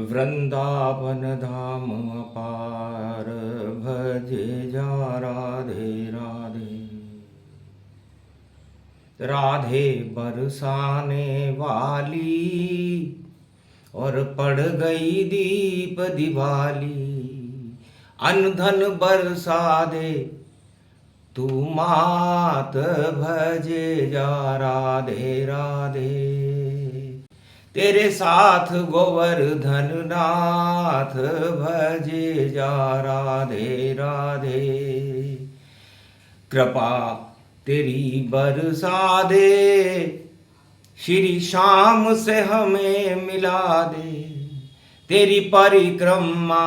वृंदावन धाम पार भजे जा राधे राधे। राधे बरसाने वाली और पड़ गई दीप दिवाली। अन्न धन बरसा दे तू मात भजे जा राधे राधे। तेरे साथ गोवर्धन नाथ भजे जा राधे राधे। कृपा तेरी बरसा दे श्री श्याम से हमें मिला दे। तेरी परिक्रमा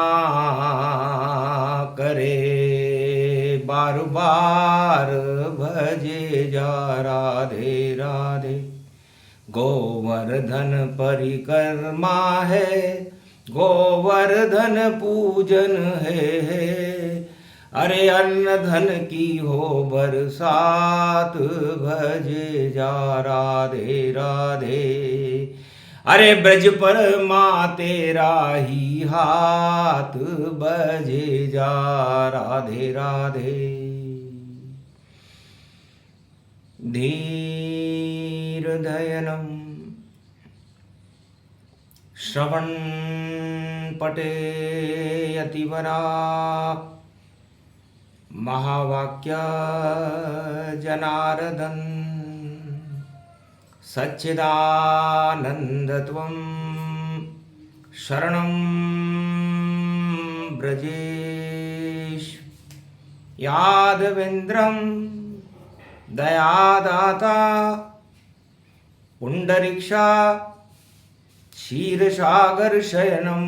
करे बार बार भजे जा राधे राधे। गोवर्धन परिक्रमा है गोवर्धन पूजन है। अरे अन्न धन की हो बरसात भजे जा राधे राधे। अरे ब्रज पर माँ तेरा ही हाथ बजे जा राधे राधे। धीर्धयनं श्रवण पटे यतिवरा। महावाक्य जनार्दन सच्चिदानन्दत्वं शरणं ब्रजेश। यादवेन्द्रं दयादाता पुंडरीक्षा क्षीरसागर शयनं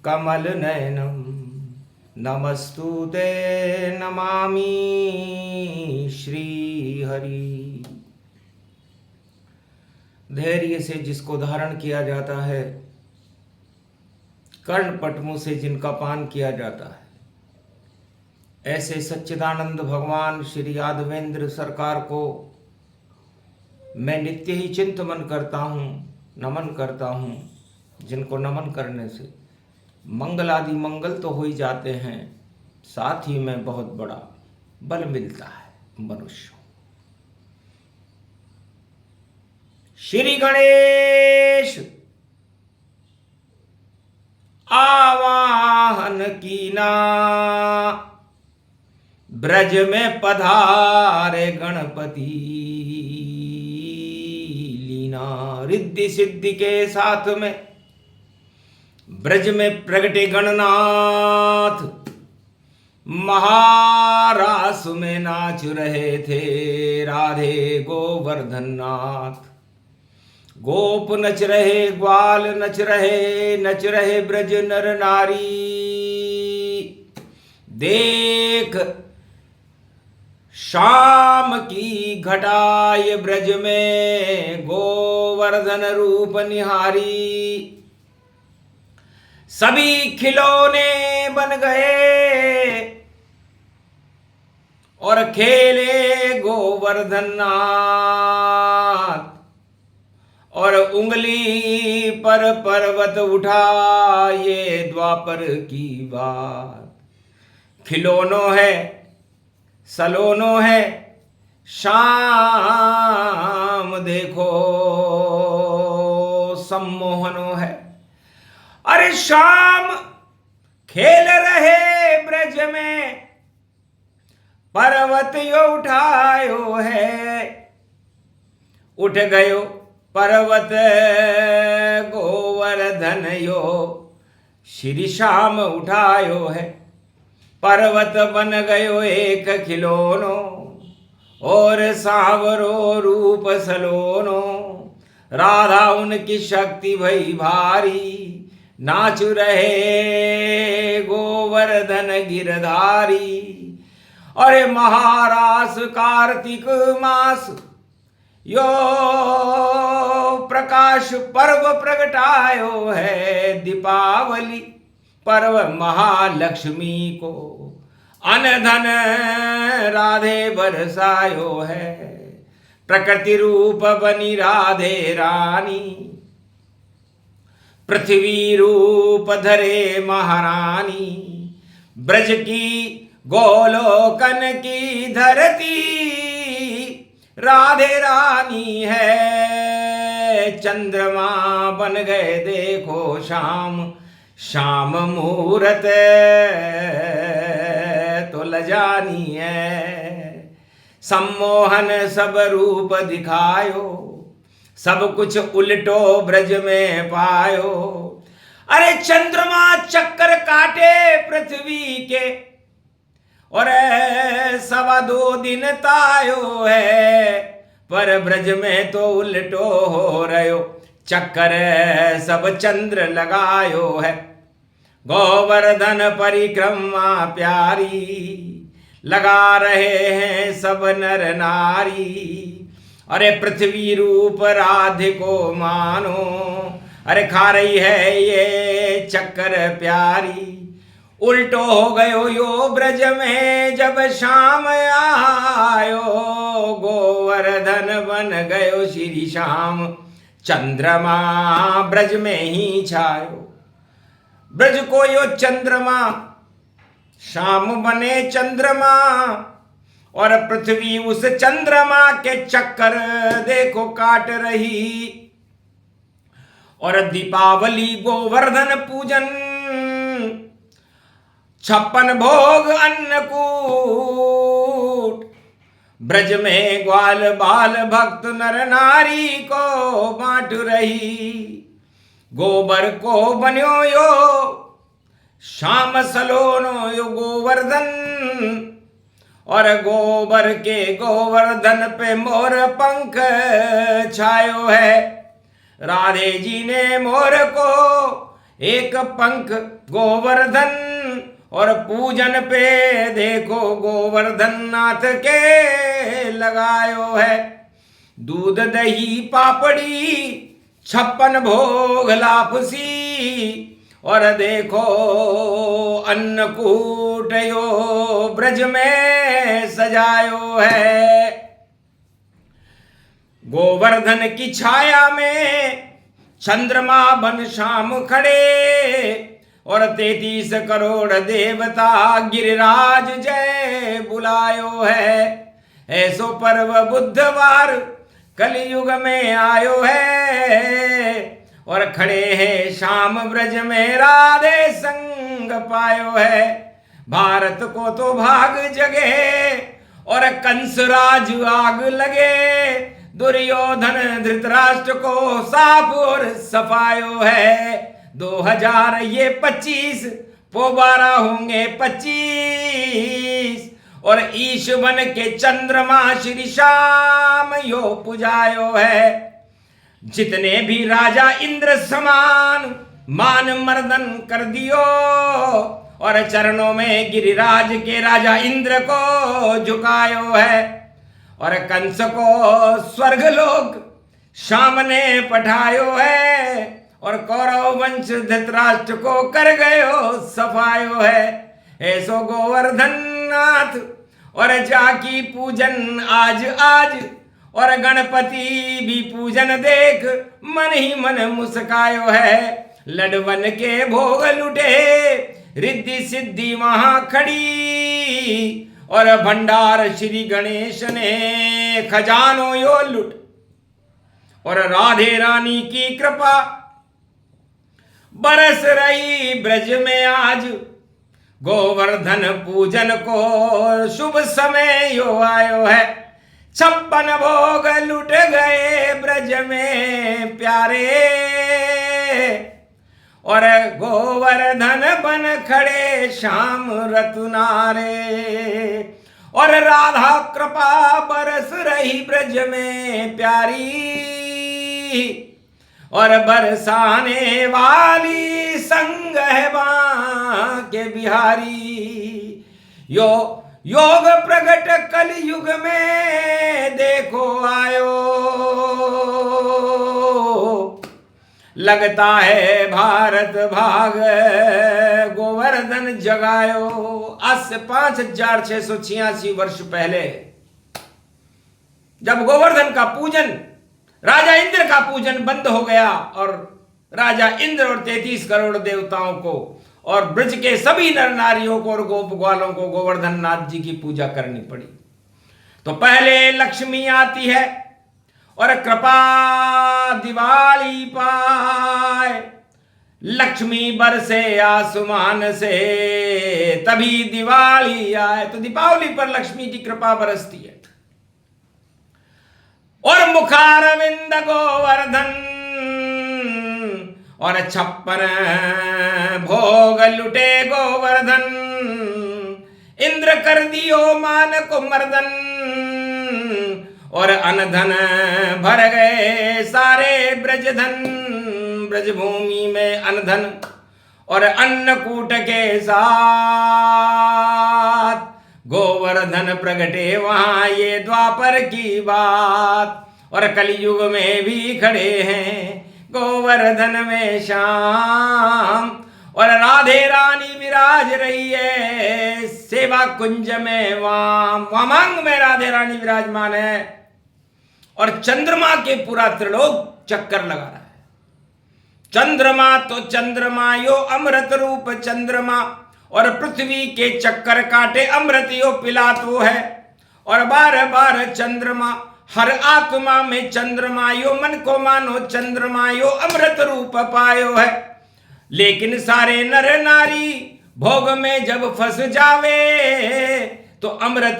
कमलनयनं नमस्तुते नमामि श्रीहरि। धैर्य से जिसको धारण किया जाता है, कर्ण पटमों से जिनका पान किया जाता है, ऐसे सच्चिदानंद भगवान श्री यादवेंद्र सरकार को मैं नित्य ही चिंतन करता हूँ, नमन करता हूँ। जिनको नमन करने से मंगल आदि मंगल तो हो ही जाते हैं, साथ ही में बहुत बड़ा बल मिलता है मनुष्य। श्री गणेश आवाहन कीना, ब्रज में पधारे गणपति लीना। रिद्धि सिद्धि के साथ में ब्रज में प्रगटे गणनाथ, महारास में नाच रहे थे राधे गोवर्धन नाथ। गोप नच रहे, ग्वाल नच रहे ब्रज नर नारी। देख शाम की घटाय ब्रज में गोवर्धन रूप निहारी। सभी खिलौने बन गए और खेले गोवर्धन नाथ। और उंगली पर पर्वत उठा, ये द्वापर की बात। खिलौनों है, सलोनो है, शाम देखो सम्मोहनो है। अरे शाम खेल रहे ब्रज में, पर्वत यो उठायो है। उठ गयो पर्वत गोवर्धन यो, श्री श्याम उठायो है। पर्वत बन गयो एक खिलौनो, और सांवरो रूप सलोनो। राधा उनकी शक्ति भई भारी, नाच रहे गोवर्धन गिरधारी। अरे महारास कार्तिक मास यो प्रकाश पर्व प्रगटायो है। दीपावली पर्व महालक्ष्मी को, अन धन राधे बरसायो है। प्रकृति रूप बनी राधे रानी, पृथ्वी रूप धरे महारानी, ब्रज की गोलोकन की धरती राधे रानी है। चंद्रमा बन गए देखो शाम, शाम मुहूर्त तो लजानी है। सम्मोहन सब रूप दिखायो, सब कुछ उल्टो ब्रज में पायो। अरे चंद्रमा चक्कर काटे पृथ्वी के, और 2.25 दिन तायो है, पर ब्रज में तो उल्टो हो रहो, चक्कर सब चंद्र लगायो है। गोवर्धन परिक्रमा प्यारी, लगा रहे हैं सब नर नारी। अरे पृथ्वी रूप राधिको मानो, अरे खा रही है ये चक्कर प्यारी। उल्टो हो गयो यो ब्रज में जब शाम आयो, गोवर्धन बन गयो श्री श्याम, चंद्रमा ब्रज में ही छायो। ब्रज को यो चंद्रमा, शाम बने चंद्रमा, और पृथ्वी उस चंद्रमा के चक्कर देखो काट रही। और दीपावली गोवर्धन पूजन, 56 भोग अन्नकूट, ब्रज में ग्वाल बाल भक्त नर नारी को बांट रही। गोबर को बन्यो यो श्याम सलोनो यो गोवर्धन, और गोबर के गोवर्धन पे मोर पंख छायो है। राधे जी ने मोर को एक पंख गोवर्धन, और पूजन पे देखो गोवर्धन नाथ के लगायो है। दूध दही पापड़ी 56 भोग लापसी, और देखो अन्नकूट यो ब्रज में सजायो है। गोवर्धन की छाया में चंद्रमा बन शाम खड़े, और 33 करोड़ देवता गिरिराज जय बुलायो है। ऐसो पर्व बुधवार कलयुग में आयो है, और खड़े हैं शाम ब्रज में राधे संग पायो है। भारत को तो भाग जगे, और कंसराज आग लगे, दुर्योधन धृतराष्ट्र को साफ और सफायो है। 2025 पोबारा होंगे 25, और ईश बन के चंद्रमा श्री श्याम यो पुजायो है। जितने भी राजा इंद्र समान मान मर्दन कर दियो, और चरणों में गिरिराज के राजा इंद्र को झुकायो है। और कंस को स्वर्ग लोक श्याम ने पठायो है, और कौरव वंश धृतराष्ट्र को कर गयो सफायो है। ऐसो गोवर्धन नाथ और जाकी पूजन आज आज, और गणपति भी पूजन देख मन ही मन मुस्कायो है। लडवन के भोग लुटे रिद्धि सिद्धि वहां खड़ी, और भंडार श्री गणेश ने खजानो यो लुट। और राधे रानी की कृपा बरस रही ब्रज में आज, गोवर्धन पूजन को शुभ समय यो आयो है। 56 भोग लुट गए ब्रज में प्यारे, और गोवर्धन बन खड़े श्याम रतुनारे। और राधा कृपा बरस रही ब्रज में प्यारी, और बरसाने वाली संग है बांके बिहारी। योग प्रगट कल युग में देखो आयो, लगता है भारत भाग गोवर्धन जगायो। आज से 5686 वर्ष पहले जब गोवर्धन का पूजन, राजा इंद्र का पूजन बंद हो गया और राजा इंद्र और 33 करोड़ देवताओं को और ब्रज के सभी नर नारियों को और गोप ग्वालों को गोवर्धन नाथ जी की पूजा करनी पड़ी। तो पहले लक्ष्मी आती है और कृपा दिवाली पाए, लक्ष्मी बरसे आसमान से तभी दिवाली आए। तो दीपावली पर लक्ष्मी की कृपा बरसती है। और मुखारविंद गोवर्धन और 56 भोग लुटे गोवर्धन, इंद्र कर दियो मान को मर्दन और अनधन भर गए सारे ब्रजधन। ब्रजभूमि में अनधन और अन्नकूट के साथ गोवर्धन प्रगटे वहां, ये द्वापर की बात। और कलयुग में भी खड़े हैं गोवर्धन में श्याम, और राधे रानी विराज रही है सेवा कुंज में वाम। वामांग में राधे रानी विराजमान है और चंद्रमा के पूरा त्रिलोक चक्कर लगा रहा है। चंद्रमा तो चंद्रमा यो अमृत रूप चंद्रमा, और पृथ्वी के चक्कर काटे अमृत यो पिलात वो है। और बार बार चंद्रमा हर आत्मा में चंद्रमा यो, मन को मानो चंद्रमा यो अमृत रूप पायो है। लेकिन सारे नर नारी भोग में जब फंस जावे तो अमृत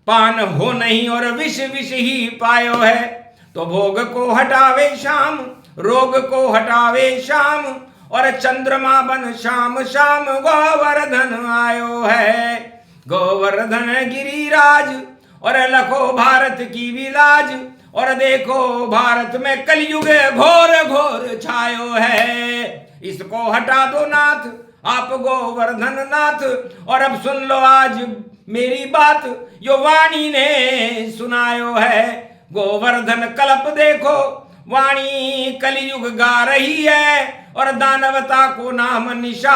पान हो नहीं और विष विष ही पायो है। तो भोग को हटावे शाम, रोग को हटावे शाम, और चंद्रमा बन शाम शाम गोवर्धन आयो है। गोवर्धन गिरिराज और लखो भारत की विलाज, और देखो भारत में कलयुग घोर घोर छायो है। इसको हटा दो नाथ आप गोवर्धन नाथ, और अब सुन लो आज मेरी बात यो वाणी ने सुनायो है। गोवर्धन कल्प देखो वाणी कलयुग गा रही है, और दानवता को नाम निशा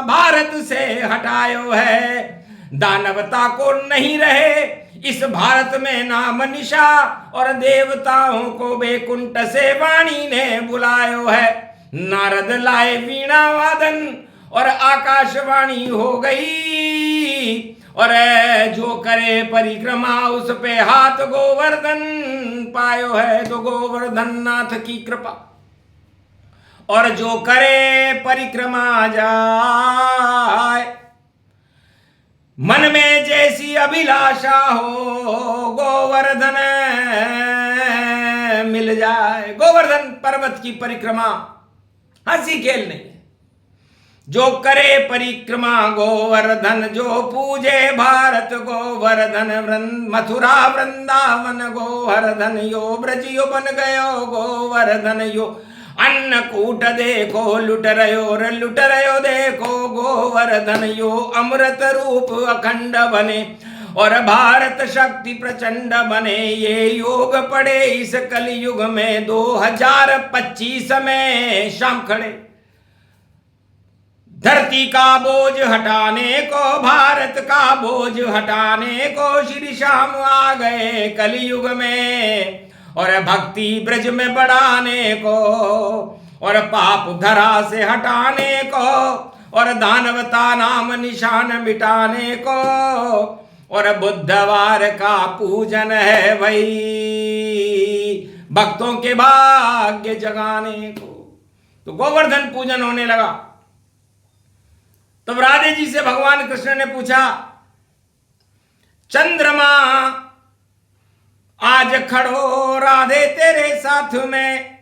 भारत से हटायो है। दानवता को नहीं रहे इस भारत में नाम निशा, और देवताओं को बैकुंठ से वाणी ने बुलायो है। नारद लाए वीणा वादन और आकाशवाणी हो गई, और जो करे परिक्रमा उस पे हाथ गोवर्धन पायो है। तो गोवर्धन नाथ की कृपा, और जो करे परिक्रमा जाए, मन में जैसी अभिलाषा हो गोवर्धन मिल जाए। गोवर्धन पर्वत की परिक्रमा हंसी खेल नहीं है। जो करे परिक्रमा गोवर्धन, जो पूजे भारत गोवर्धन, मथुरा वृंदावन गोवर्धन यो, ब्रज यो बन गयो गोवर्धन यो। अन्नकूट देखो लुट रहो देखो गोवर्धन यो। अमृत रूप अखंड बने और भारत शक्ति प्रचंड बने। ये योग पड़े इस कलयुग में 2025 में शाम खड़े। धरती का बोझ हटाने को, भारत का बोझ हटाने को श्री श्याम आ गए कलयुग में। और भक्ति ब्रज में बढ़ाने को, और पाप धरा से हटाने को, और दानवता नाम निशान मिटाने को, और बुधवार का पूजन है भाई भक्तों के भाग्य जगाने को। तो गोवर्धन पूजन होने लगा। तब राधे जी से भगवान कृष्ण ने पूछा, चंद्रमा आज खड़ो राधे तेरे साथ में,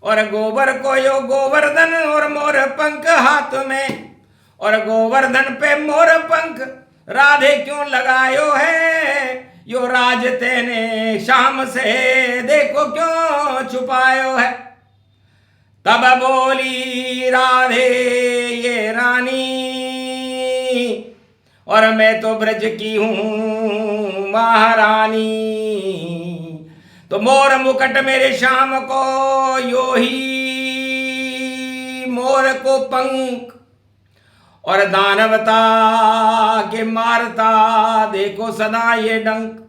और गोबर को यो गोवर्धन और मोर पंख हाथ में। और गोवर्धन पे मोर पंख राधे क्यों लगायो है, यो राज तेने शाम से देखो क्यों छुपायो है। तब बोली राधे ये रानी, और मैं तो ब्रज की हूं महारानी। तो मोर मुकुट मेरे श्याम को यो ही मोर को पंख, और दानवता के मारता देखो सदा ये डंक।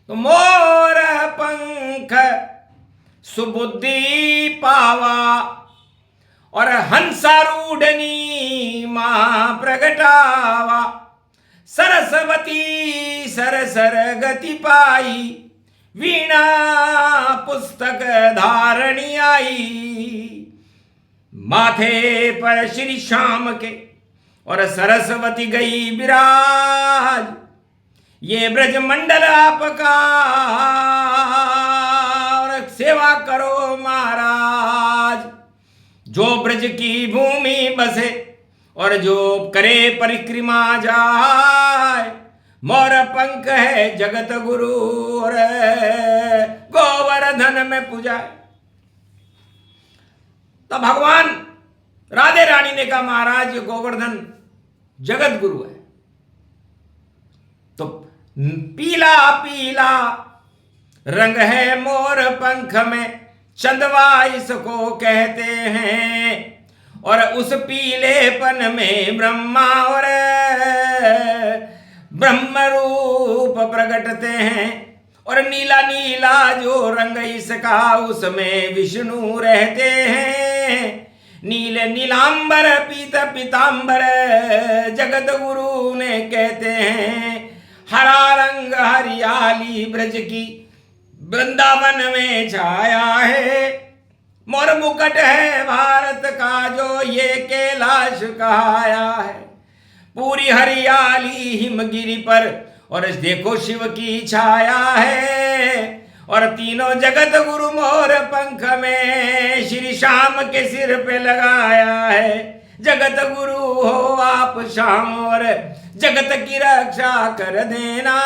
तो मोर पंख सुबुद्धि पावा, और हंसारूढ़नी मां प्रगटावा। सरस्वती सरसर गति पाई, वीणा पुस्तक धारणी आई। माथे पर श्री श्याम के और सरस्वती गई विराज, ये ब्रज मंडल आपका और सेवा करो महाराज। जो ब्रज की भूमि बसे और जो करे परिक्रमा जाए, मोर पंख है जगत गुरु और गोवर्धन में पूजाए। तो भगवान राधे रानी ने कहा महाराज गोवर्धन जगत गुरु है। तो पीला पीला रंग है मोर पंख में, चंदवा इसको कहते हैं। और उस पीलेपन में ब्रह्मा और ब्रह्म रूप प्रकटते हैं। और नीला नीला जो रंग इसका, उसमें विष्णु रहते हैं। नील नीलांबर पीत पीतांबर जगत गुरु ने कहते हैं। हरा रंग हरियाली ब्रज की वृंदावन में छाया है। मोर मुकुट है भारत का जो ये कैलाश कहाया है। पूरी हरियाली हिमगिरी पर और देखो शिव की छाया है। और तीनों जगत गुरु मोर पंख में श्री श्याम के सिर पे लगाया है। जगत गुरु हो आप श्याम और जगत की रक्षा कर देना।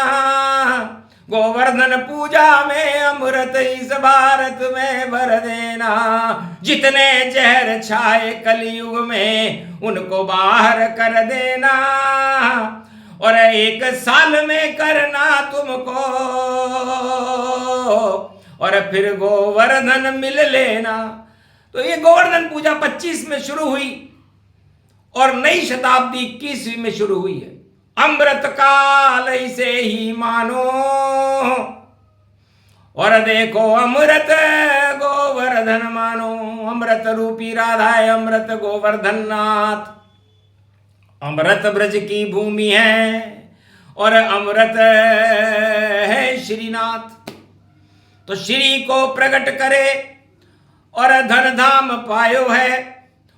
गोवर्धन पूजा में अमृत इस भारत में भर देना। जितने जहर छाए कलयुग में उनको बाहर कर देना। और 1 साल में करना तुमको और फिर गोवर्धन मिल लेना। तो ये गोवर्धन पूजा 25 में शुरू हुई और नई शताब्दी 21वीं में शुरू हुई है। अमृत काल इसे ही मानो और देखो अमृत गोवर्धन मानो। अमृत रूपी राधा है अमृत गोवर्धन नाथ। अमृत ब्रज की भूमि है और अमृत है श्रीनाथ। तो श्री को प्रकट करे और धन धाम पायो है।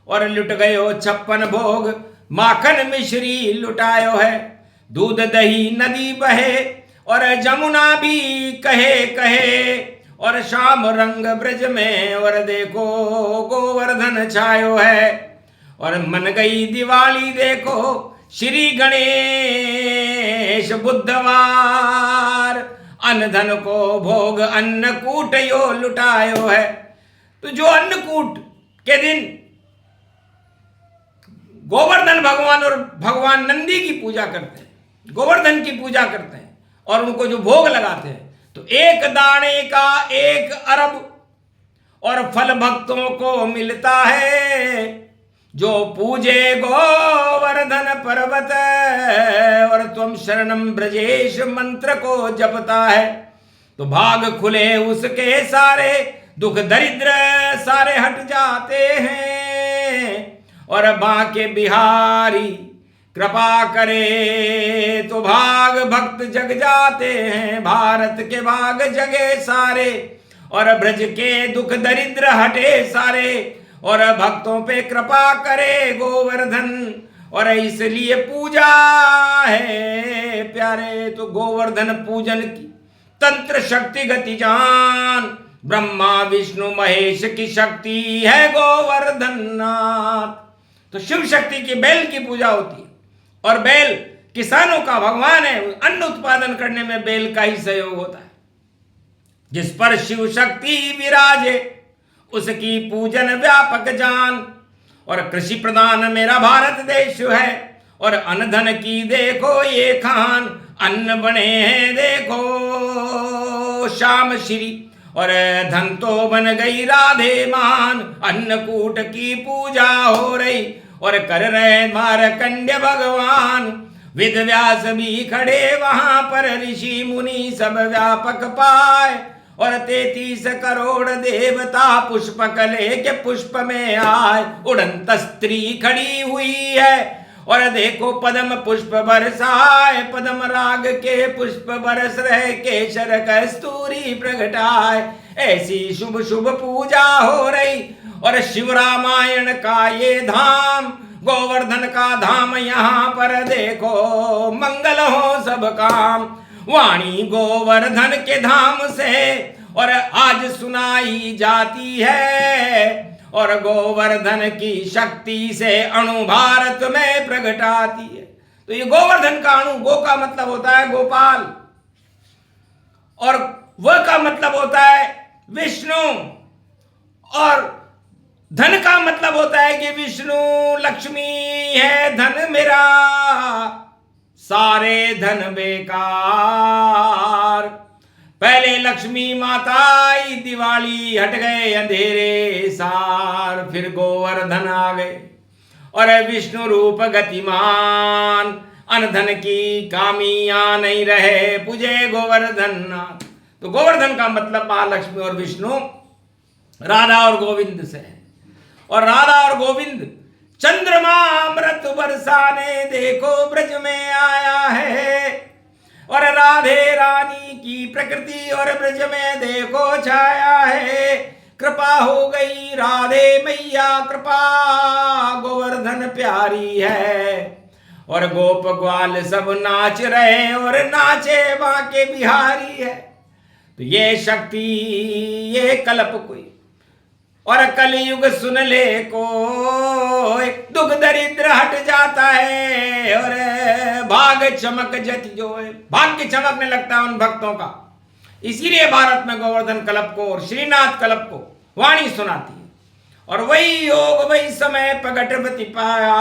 और लुट गयो 56 भोग माखन मिश्री लुटायो है। दूध दही नदी बहे और जमुना भी कहे कहे। और शाम रंग ब्रज में और देखो गोवर्धन छायो है। और मन गई दिवाली देखो श्री गणेश बुधवार। अन्न को भोग अन्नकूट यो लुटायो है। तो जो अन्नकूट के दिन गोवर्धन भगवान और भगवान नंदी की पूजा करते हैं, गोवर्धन की पूजा करते हैं और उनको जो भोग लगाते हैं, तो 1 दाने का 1 अरब और फल भक्तों को मिलता है। जो पूजे गोवर्धन पर्वत और तुम शरणम ब्रजेश मंत्र को जपता है, तो भाग खुले उसके सारे, दुख दरिद्र सारे हट जाते हैं। और बांके बिहारी कृपा करे तो भाग भक्त जग जाते हैं। भारत के भाग जगे सारे और ब्रज के दुख दरिद्र हटे सारे। और भक्तों पे कृपा करे गोवर्धन और इसलिए पूजा है प्यारे। तो गोवर्धन पूजन की तंत्र शक्ति गति जान। ब्रह्मा विष्णु महेश की शक्ति है गोवर्धन नाथ। तो शिव शक्ति की बैल की पूजा होती है और बैल किसानों का भगवान है। अन्न उत्पादन करने में बैल का ही सहयोग होता है। जिस पर शिव शक्ति विराजे उसकी पूजन व्यापक जान। और कृषि प्रधान मेरा भारत देश है और अन्न धन की देखो ये खान। अन्न बने हैं देखो श्याम श्री और धन तो बन गई राधे मान। अन्नकूट की पूजा हो रही और कर रहे मारकंड्य भगवान। वेद व्यास भी खड़े वहां पर ऋषि मुनि सब व्यापक पाए। और 33 करोड़ देवता पुष्प कले के पुष्प में आए। उड़ंत स्त्री खड़ी हुई है और देखो पद्म पुष्प बरसाए। पद्म राग के पुष्प बरस रहे, केशर कस्तूरी प्रगटाए। ऐसी शुभ शुभ पूजा हो रही और शिव रामायण का ये धाम, गोवर्धन का धाम, यहाँ पर देखो मंगल हो सब काम। वाणी गोवर्धन के धाम से और आज सुनाई जाती है और गोवर्धन की शक्ति से अणु भारत में प्रगटाती है। तो ये गोवर्धन का अणु, गो का मतलब होता है गोपाल और व का मतलब होता है विष्णु और धन का मतलब होता है कि विष्णु लक्ष्मी है धन मेरा, सारे धन बेकार। पहले लक्ष्मी माता आई, दिवाली हट गए अंधेरे सार। फिर गोवर्धन आ गए और विष्णु रूप गतिमान, अनधन की कामियां नहीं रहे, पूजे गोवर्धन नाथ। तो गोवर्धन का मतलब महालक्ष्मी और विष्णु, राधा और गोविंद से है। और राधा और गोविंद चंद्रमा अमृत बरसाने देखो ब्रज में आया है और राधे रानी की प्रकृति और ब्रज में देखो छाया है। कृपा हो गई राधे मैया कृपा, गोवर्धन प्यारी है और गोप ग्वाल सब नाच रहे और नाचे बाके बिहारी है। तो ये शक्ति ये कल्प कोई और कलयुग सुन ले कोई, दुख दरिद्र हट जाता है और भाग चमक जति जो है, भाग्य चमकने लगता है उन भक्तों का। इसीलिए भारत में गोवर्धन कल्प को और श्रीनाथ कल्प को वाणी सुनाती है। और वही योग वही समय प्रगटवती पाया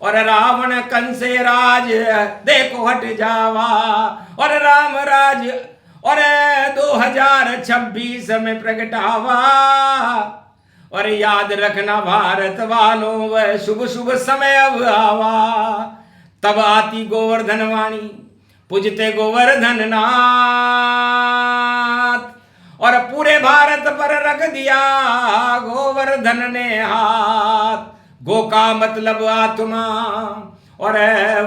और रावण कंसे राज देखो हट जावा और राम राज और 2026 में प्रगटावा। और याद रखना भारत वालों वह शुभ शुभ समय अब आवा, तब आती गोवर्धन वाणी पूजते गोवर्धन नाथ। और पूरे भारत पर रख दिया गोवर्धन ने हाथ। गो का मतलब आत्मा और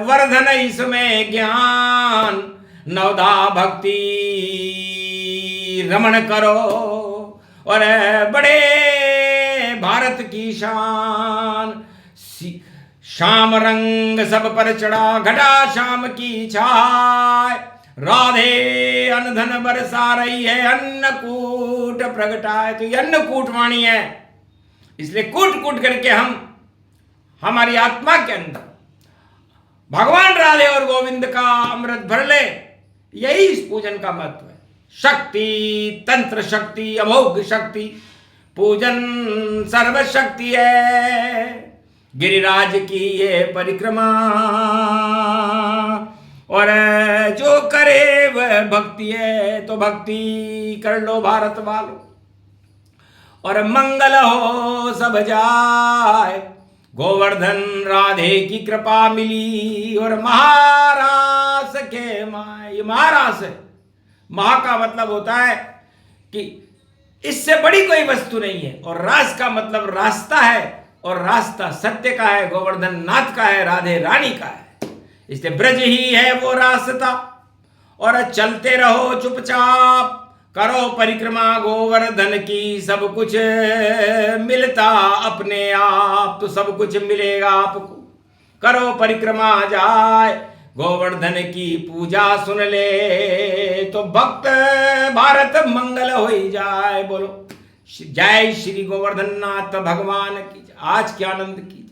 वर्धन इसमें ज्ञान, नवधा भक्ति रमण करो और बड़े भारत की शान। श्याम रंग सब पर चढ़ा घटा शाम की छाय, राधे अनधन बरसा रही है अन्नकूट प्रगटाए। तो ये अन्नकूट वाणी है, इसलिए कूट कूट करके हम हमारी आत्मा के अंदर भगवान राधे और गोविंद का अमृत भर ले। यही इस पूजन का महत्व है। शक्ति तंत्र शक्ति अमोघ शक्ति, पूजन सर्वशक्ति है। गिरिराज की ये परिक्रमा और जो करे वह भक्ति है। तो भक्ति कर लो भारत वालों और मंगल हो सब जाए। गोवर्धन राधे की कृपा मिली और महारास के माँ, ये महारास है। महा का मतलब होता है कि इससे बड़ी कोई वस्तु नहीं है और रास का मतलब रास्ता है और रास्ता सत्य का है, गोवर्धन नाथ का है, राधे रानी का है। इसलिए ब्रज ही है वो रास्ता और चलते रहो चुपचाप, करो परिक्रमा गोवर्धन की, सब कुछ मिलता अपने आप। तो सब कुछ मिलेगा आपको, करो परिक्रमा जाए, गोवर्धन की पूजा सुन ले तो भक्त भारत मंगल हो ही जाए। बोलो जय श्री गोवर्धन नाथ भगवान की, आज के आनंद की।